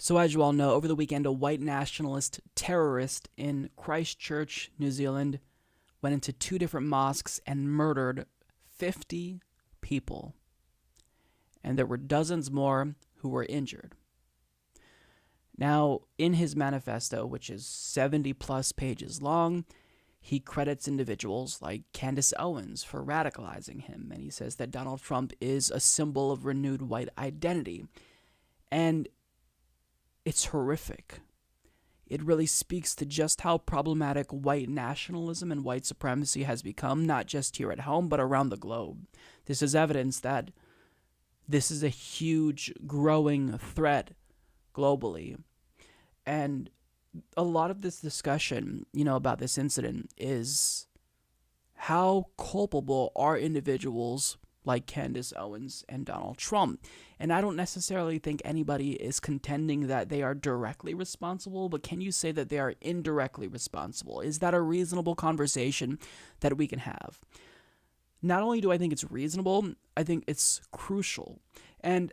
So, as you all know, over the weekend, a white nationalist terrorist in Christchurch, New Zealand, went into two different mosques and murdered 50 people. And there were dozens more who were injured. Now, in his manifesto, which is 70 plus pages long, he credits individuals like Candace Owens for radicalizing him. And he says that Donald Trump is a symbol of renewed white identity. And it's horrific. It really speaks to just how problematic white nationalism and white supremacy has become, not just here at home, but around the globe. This is evidence that this is a huge, growing threat globally. And a lot of this discussion, about this incident is how culpable are individuals like Candace Owens and Donald Trump. And I don't necessarily think anybody is contending that they are directly responsible, but can you say that they are indirectly responsible? Is that a reasonable conversation that we can have? Not only do I think it's reasonable, I think it's crucial. And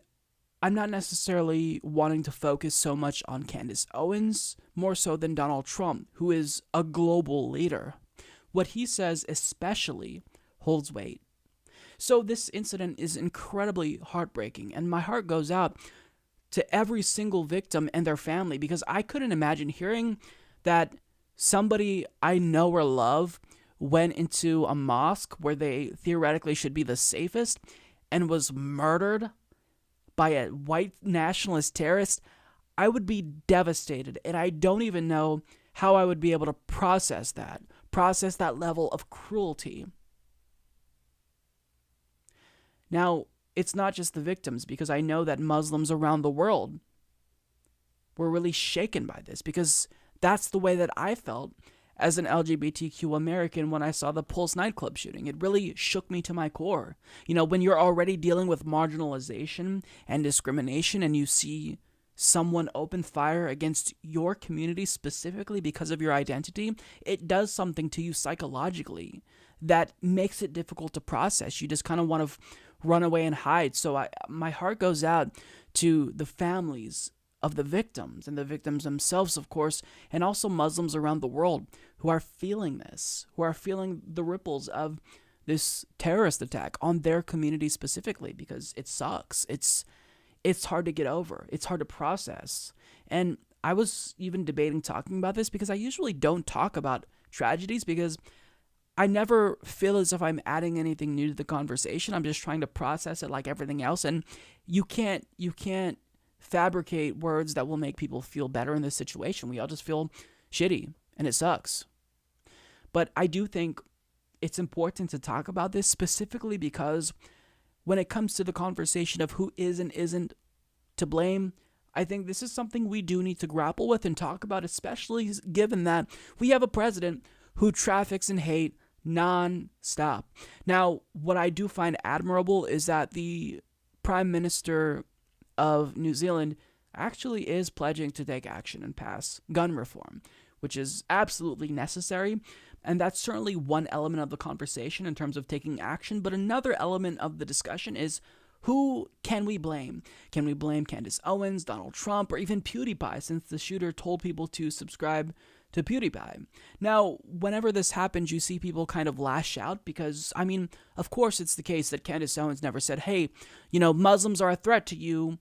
I'm not necessarily wanting to focus so much on Candace Owens, more so than Donald Trump, who is a global leader. What he says especially holds weight. So this incident is incredibly heartbreaking, and my heart goes out to every single victim and their family, because I couldn't imagine hearing that somebody I know or love went into a mosque where they theoretically should be the safest and was murdered by a white nationalist terrorist. I would be devastated, and I don't even know how I would be able to process that level of cruelty. Now, it's not just the victims, because I know that Muslims around the world were really shaken by this, because that's the way that I felt as an LGBTQ American when I saw the Pulse nightclub shooting. It really shook me to my core. When you're already dealing with marginalization and discrimination and you see someone open fire against your community specifically because of your identity, it does something to you psychologically that makes it difficult to process. You just kind of want to run away and hide. So my heart goes out to the families of the victims and the victims themselves, of course, and also Muslims around the world who are feeling this, who are feeling the ripples of this terrorist attack on their community specifically, because it sucks. It's hard to get over. It's hard to process. And I was even debating talking about this, because I usually don't talk about tragedies, because I never feel as if I'm adding anything new to the conversation. I'm just trying to process it like everything else. And you can't fabricate words that will make people feel better in this situation. We all just feel shitty, and it sucks. But I do think it's important to talk about this, specifically because when it comes to the conversation of who is and isn't to blame, I think this is something we do need to grapple with and talk about, especially given that we have a president who traffics in hate non-stop. Now, what I do find admirable is that the Prime Minister of New Zealand actually is pledging to take action and pass gun reform, which is absolutely necessary. And that's certainly one element of the conversation in terms of taking action. But another element of the discussion is, who can we blame? Can we blame Candace Owens, Donald Trump, or even PewDiePie, since the shooter told people to subscribe to PewDiePie? Now, whenever this happens, you see people kind of lash out because, of course it's the case that Candace Owens never said, hey, Muslims are a threat to you,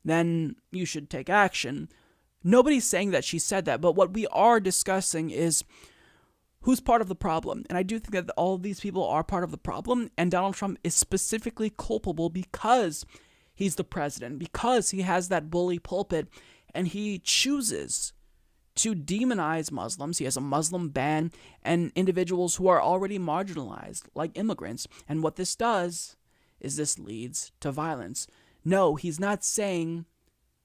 then you should take action. Nobody's saying that she said that, but what we are discussing is who's part of the problem. And I do think that all of these people are part of the problem, and Donald Trump is specifically culpable because he's the president, because he has that bully pulpit, and he chooses to demonize Muslims. He has a Muslim ban and individuals who are already marginalized, like immigrants. And what this does is this leads to violence. No, he's not saying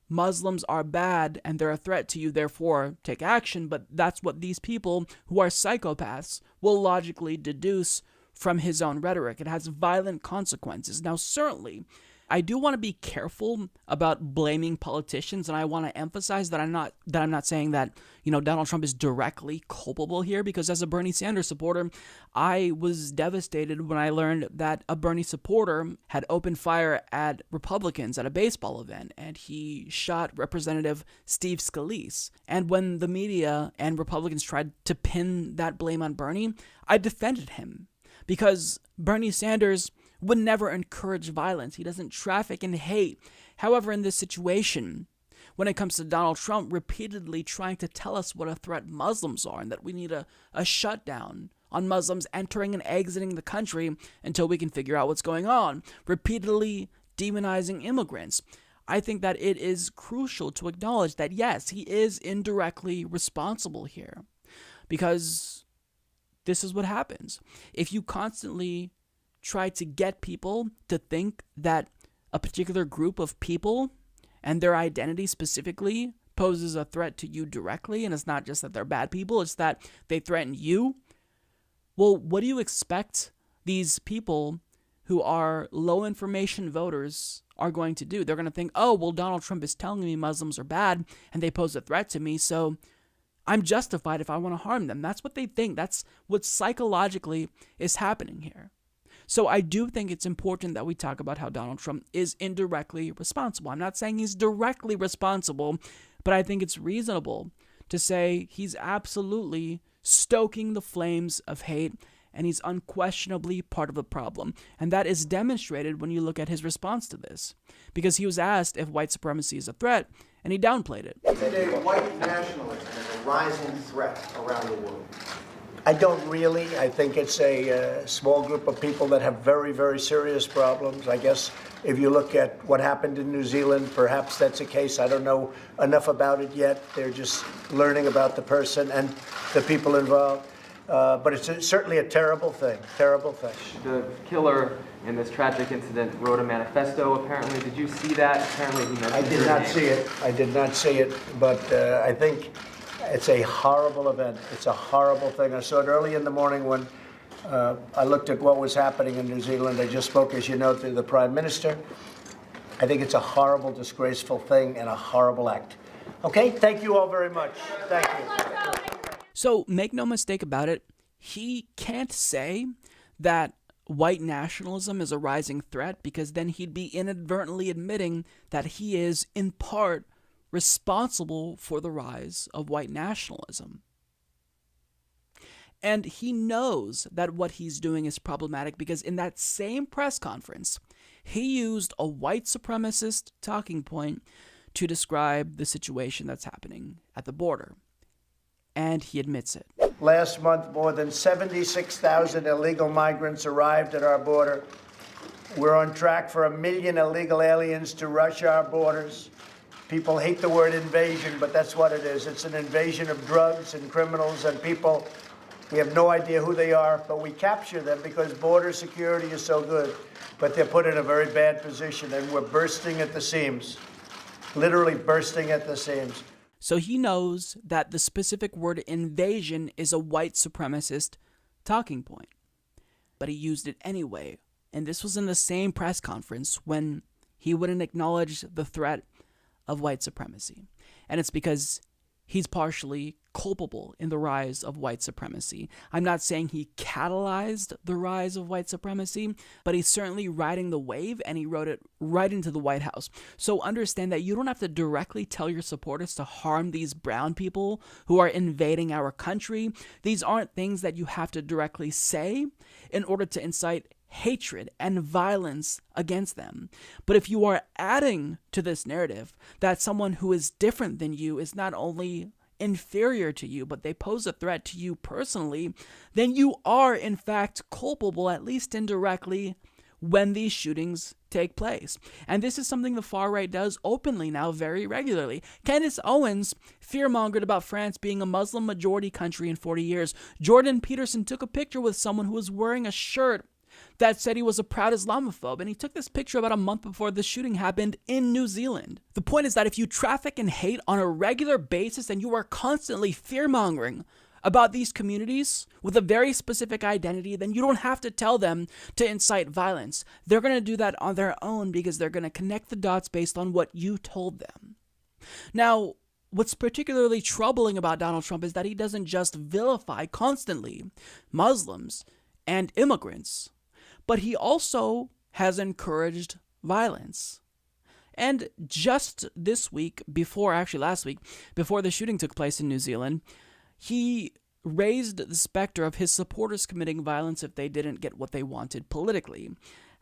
Muslims are bad and they're a threat to you, therefore take action, but that's what these people who are psychopaths will logically deduce from his own rhetoric. It has violent consequences. Now, certainly, I do want to be careful about blaming politicians, and I want to emphasize that I'm not saying that, Donald Trump is directly culpable here, because as a Bernie Sanders supporter, I was devastated when I learned that a Bernie supporter had opened fire at Republicans at a baseball event, and he shot Representative Steve Scalise. And when the media and Republicans tried to pin that blame on Bernie, I defended him, because Bernie Sanders would never encourage violence. He doesn't traffic in hate. However, in this situation, when it comes to Donald Trump repeatedly trying to tell us what a threat Muslims are and that we need a shutdown on Muslims entering and exiting the country until we can figure out what's going on, repeatedly demonizing immigrants, I think that it is crucial to acknowledge that, yes, he is indirectly responsible here, because this is what happens. If you constantly try to get people to think that a particular group of people and their identity specifically poses a threat to you directly, and it's not just that they're bad people, it's that they threaten you, well, what do you expect these people who are low information voters are going to do? They're going to think, oh, well, Donald Trump is telling me Muslims are bad and they pose a threat to me, so I'm justified if I want to harm them. That's what they think. That's what psychologically is happening here. So I do think it's important that we talk about how Donald Trump is indirectly responsible. I'm not saying he's directly responsible, but I think it's reasonable to say he's absolutely stoking the flames of hate, and he's unquestionably part of the problem. And that is demonstrated when you look at his response to this, because he was asked if white supremacy is a threat, and he downplayed it. Today, white nationalism is a rising threat around the world. I don't really. I think it's a small group of people that have very, very serious problems. I guess if you look at what happened in New Zealand, perhaps that's a case. I don't know enough about it yet. They're just learning about the person and the people involved. But it's certainly a terrible thing, terrible thing. The killer in this tragic incident wrote a manifesto, apparently. Did you see that? Apparently he mentioned I did not see it. I did not see it, but I think it's a horrible event. It's a horrible thing. I saw it early in the morning when I looked at what was happening in New Zealand. I just spoke, as you know, to the Prime Minister. I think it's a horrible, disgraceful thing and a horrible act. Okay, thank you all very much. Thank you. So make no mistake about it, he can't say that white nationalism is a rising threat, because then he'd be inadvertently admitting that he is, in part, responsible for the rise of white nationalism. And he knows that what he's doing is problematic, because in that same press conference, he used a white supremacist talking point to describe the situation that's happening at the border. And he admits it. Last month, more than 76,000 illegal migrants arrived at our border. We're on track for 1 million illegal aliens to rush our borders. People hate the word invasion, but that's what it is. It's an invasion of drugs and criminals and people. We have no idea who they are, but we capture them because border security is so good. But they're put in a very bad position, and we're bursting at the seams, literally bursting at the seams. So he knows that the specific word invasion is a white supremacist talking point. But he used it anyway. And this was in the same press conference when he wouldn't acknowledge the threat of white supremacy. And it's because he's partially culpable in the rise of white supremacy. I'm not saying he catalyzed the rise of white supremacy, but he's certainly riding the wave, and he rode it right into the White House. So understand that you don't have to directly tell your supporters to harm these brown people who are invading our country. These aren't things that you have to directly say in order to incite hatred and violence against them. But if you are adding to this narrative that someone who is different than you is not only inferior to you, but they pose a threat to you personally, then you are in fact culpable, at least indirectly, when these shootings take place. And this is something the far right does openly now very regularly. Candace Owens fearmongered about France being a Muslim majority country in 40 years. Jordan Peterson took a picture with someone who was wearing a shirt that said he was a proud Islamophobe, and he took this picture about a month before the shooting happened in New Zealand. The point is that if you traffic in hate on a regular basis and you are constantly fear-mongering about these communities with a very specific identity, then you don't have to tell them to incite violence. They're going to do that on their own because they're going to connect the dots based on what you told them. Now, what's particularly troubling about Donald Trump is that he doesn't just vilify constantly Muslims and immigrants, but he also has encouraged violence. And just this week, last week, before the shooting took place in New Zealand, he raised the specter of his supporters committing violence if they didn't get what they wanted politically.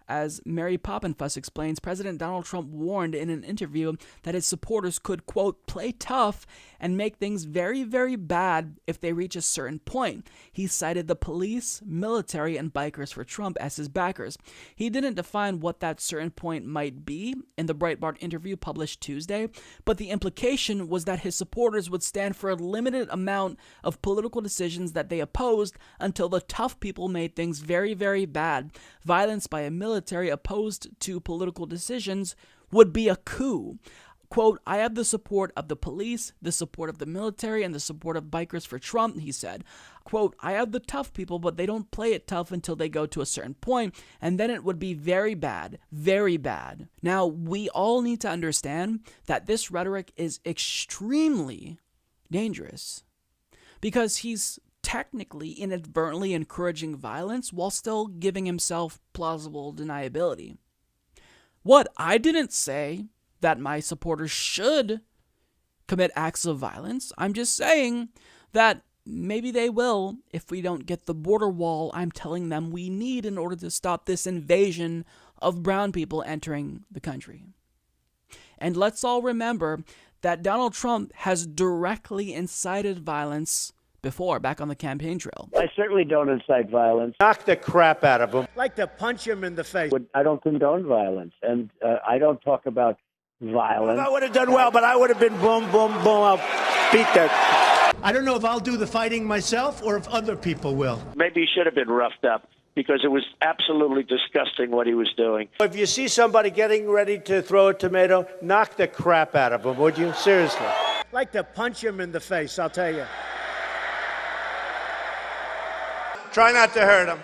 As Mary Poppinfuss explains, President Donald Trump warned in an interview that his supporters could, quote, play tough and make things very, very bad if they reach a certain point. He cited the police, military, and Bikers for Trump as his backers. He didn't define what that certain point might be in the Breitbart interview published Tuesday, but the implication was that his supporters would stand for a limited amount of political decisions that they opposed until the tough people made things very, very bad. Violence by a military opposed to political decisions would be a coup. Quote, I have the support of the police, the support of the military, and the support of Bikers for Trump, he said. Quote, I have the tough people, but they don't play it tough until they go to a certain point, and then it would be very bad, very bad. Now, we all need to understand that this rhetoric is extremely dangerous because he's technically inadvertently encouraging violence while still giving himself plausible deniability. What? I didn't say that my supporters should commit acts of violence. I'm just saying that maybe they will if we don't get the border wall I'm telling them we need in order to stop this invasion of brown people entering the country. And let's all remember that Donald Trump has directly incited violence before, back on the campaign trail. I certainly don't incite violence. Knock the crap out of him. Like to punch him in the face. I don't condone violence, and I don't talk about violence. I would have done well, but I would have been boom, boom, boom. I'll beat that. I don't know if I'll do the fighting myself or if other people will. Maybe he should have been roughed up because it was absolutely disgusting what he was doing. If you see somebody getting ready to throw a tomato, knock the crap out of him, would you? Seriously. Like to punch him in the face, I'll tell you. Try not to hurt him.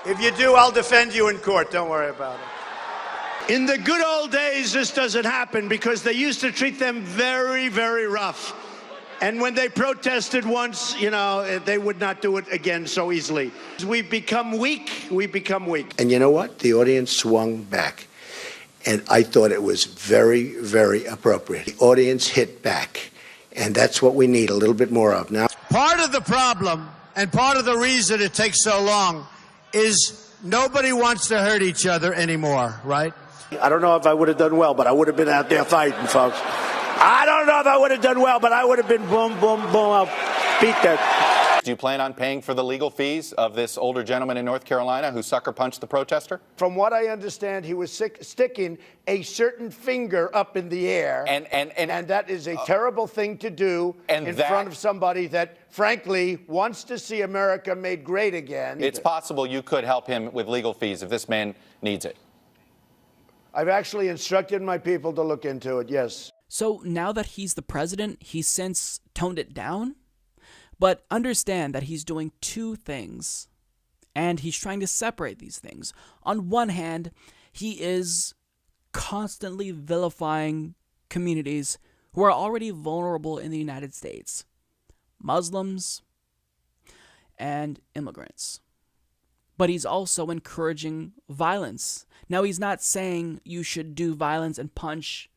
If you do, I'll defend you in court. Don't worry about it. In the good old days, this doesn't happen because they used to treat them very, very rough. And when they protested once, they would not do it again so easily. We become weak. And you know what? The audience swung back. And I thought it was very, very appropriate. The audience hit back. And that's what we need a little bit more of now. Part of the problem and part of the reason it takes so long is nobody wants to hurt each other anymore, right? I don't know if I would have done well, but I would have been out there fighting, folks. I don't know if I would have done well, but I would have been boom, boom, boom. I'll beat that. Do you plan on paying for the legal fees of this older gentleman in North Carolina who sucker punched the protester? From what I understand, he was sticking a certain finger up in the air. And that is a terrible thing to do in front of somebody that, frankly, wants to see America made great again. It's possible you could help him with legal fees if this man needs it. I've actually instructed my people to look into it, yes. So now that he's the president, he's since toned it down? But understand that he's doing two things, and he's trying to separate these things. On one hand, he is constantly vilifying communities who are already vulnerable in the United States. Muslims and immigrants. But he's also encouraging violence. Now, he's not saying you should do violence and punch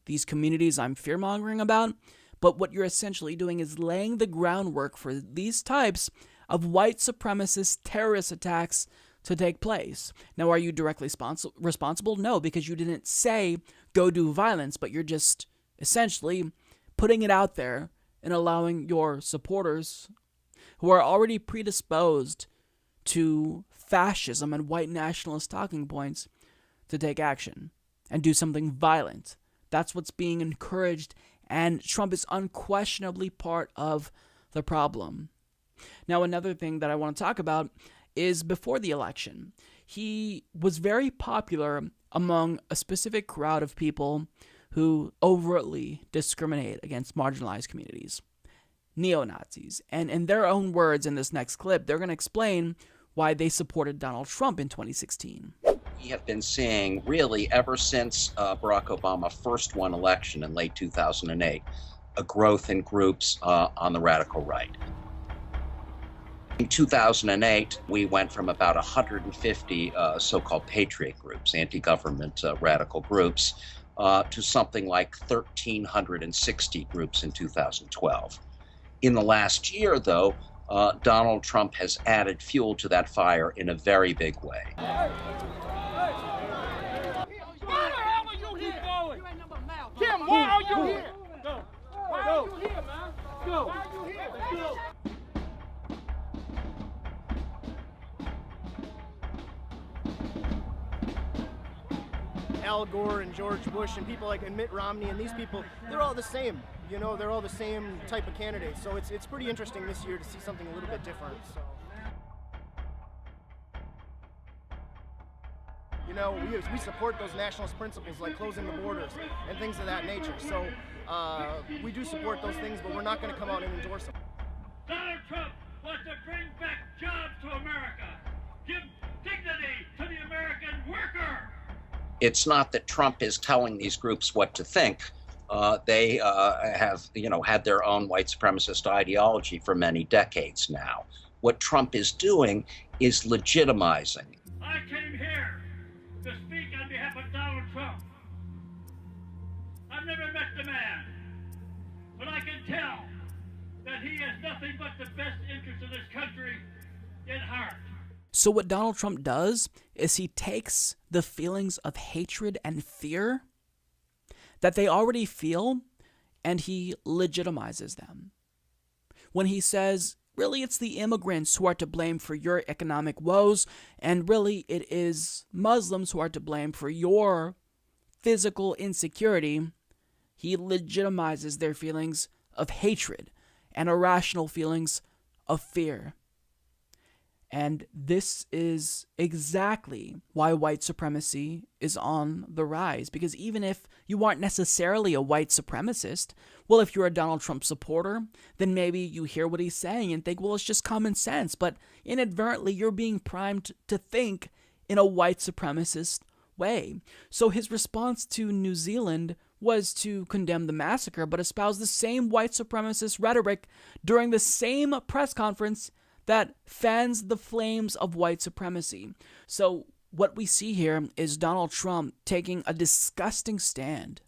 these communities I'm fear-mongering about, but what you're essentially doing is laying the groundwork for these types of white supremacist terrorist attacks to take place. Now, are you directly responsible? No, because you didn't say go do violence, but you're just essentially putting it out there and allowing your supporters who are already predisposed to fascism and white nationalist talking points to take action and do something violent. That's what's being encouraged, and Trump is unquestionably part of the problem. Now, another thing that I want to talk about is before the election, he was very popular among a specific crowd of people who overtly discriminate against marginalized communities, neo-Nazis. And in their own words in this next clip, they're going to explain why they supported Donald Trump in 2016. We have been seeing, really, ever since Barack Obama first won election in late 2008, a growth in groups on the radical right. In 2008, we went from about 150 so-called patriot groups, anti-government radical groups, to something like 1,360 groups in 2012. In the last year, though, Donald Trump has added fuel to that fire in a very big way. Kim, why are you here? Go. Why are you here, man? Go. Why are you here? Let's go. Al Gore and George Bush and people like Mitt Romney and these people, they're all the same. You know, they're all the same type of candidates. So it's pretty interesting this year to see something a little bit different. So, you know, we support those nationalist principles like closing the borders and things of that nature. So we do support those things, but we're not going to come out and endorse them. Donald Trump wants to bring back jobs to America. Give dignity to the American worker. It's not that Trump is telling these groups what to think. They have, had their own white supremacist ideology for many decades now. What Trump is doing is legitimizing. I came here to speak on behalf of Donald Trump. I've never met the man, but I can tell that he has nothing but the best interest of this country in heart. So what Donald Trump does is he takes the feelings of hatred and fear that they already feel, and he legitimizes them. When he says, really, it's the immigrants who are to blame for your economic woes, and really, it is Muslims who are to blame for your physical insecurity, he legitimizes their feelings of hatred and irrational feelings of fear. And this is exactly why white supremacy is on the rise. Because even if you aren't necessarily a white supremacist, well, if you're a Donald Trump supporter, then maybe you hear what he's saying and think, well, it's just common sense. But inadvertently, you're being primed to think in a white supremacist way. So his response to New Zealand was to condemn the massacre, but espouse the same white supremacist rhetoric during the same press conference that fans the flames of white supremacy. So what we see here is Donald Trump taking a disgusting stand,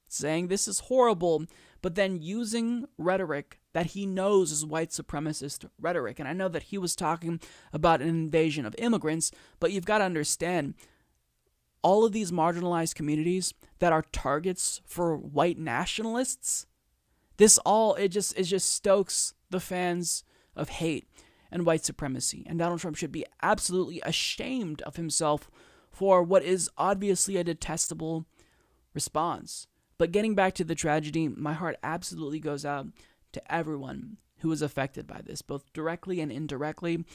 saying this is horrible, but then using rhetoric that he knows is white supremacist rhetoric. And I know that he was talking about an invasion of immigrants, but you've got to understand, all of these marginalized communities that are targets for white nationalists, it just stokes the fans of hate and white supremacy. And Donald Trump should be absolutely ashamed of himself for what is obviously a detestable response. But getting back to the tragedy, my heart absolutely goes out to everyone who is affected by this, both directly and indirectly.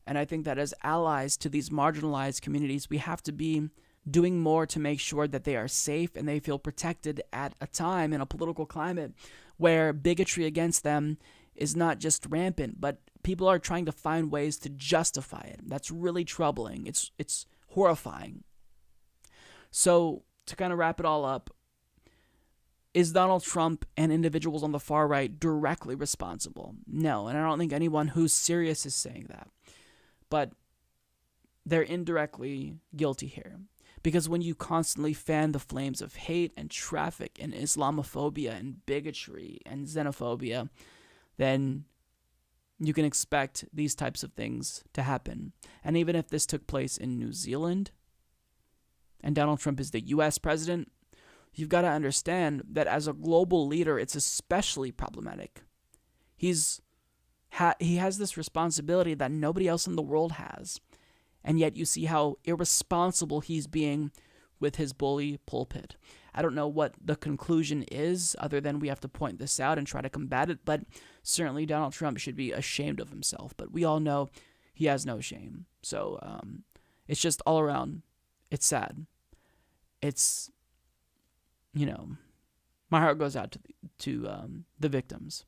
And I think that as allies to these marginalized communities, we have to be doing more to make sure that they are safe and they feel protected at a time in a political climate where bigotry against them is not just rampant, but people are trying to find ways to justify it. That's really troubling. It's horrifying. So to kind of wrap it all up, is Donald Trump and individuals on the far right directly responsible? No, and I don't think anyone who's serious is saying that. But they're indirectly guilty here. Because when you constantly fan the flames of hate and traffic and Islamophobia and bigotry and xenophobia, then you can expect these types of things to happen. And even if this took place in New Zealand and Donald Trump is the U.S. president, you've got to understand that as a global leader, it's especially problematic. He has this responsibility that nobody else in the world has. And yet you see how irresponsible he's being with his bully pulpit. I don't know what the conclusion is other than we have to point this out and try to combat it, but certainly Donald Trump should be ashamed of himself. But we all know he has no shame. So it's just all around, it's sad. It's my heart goes out to the victims.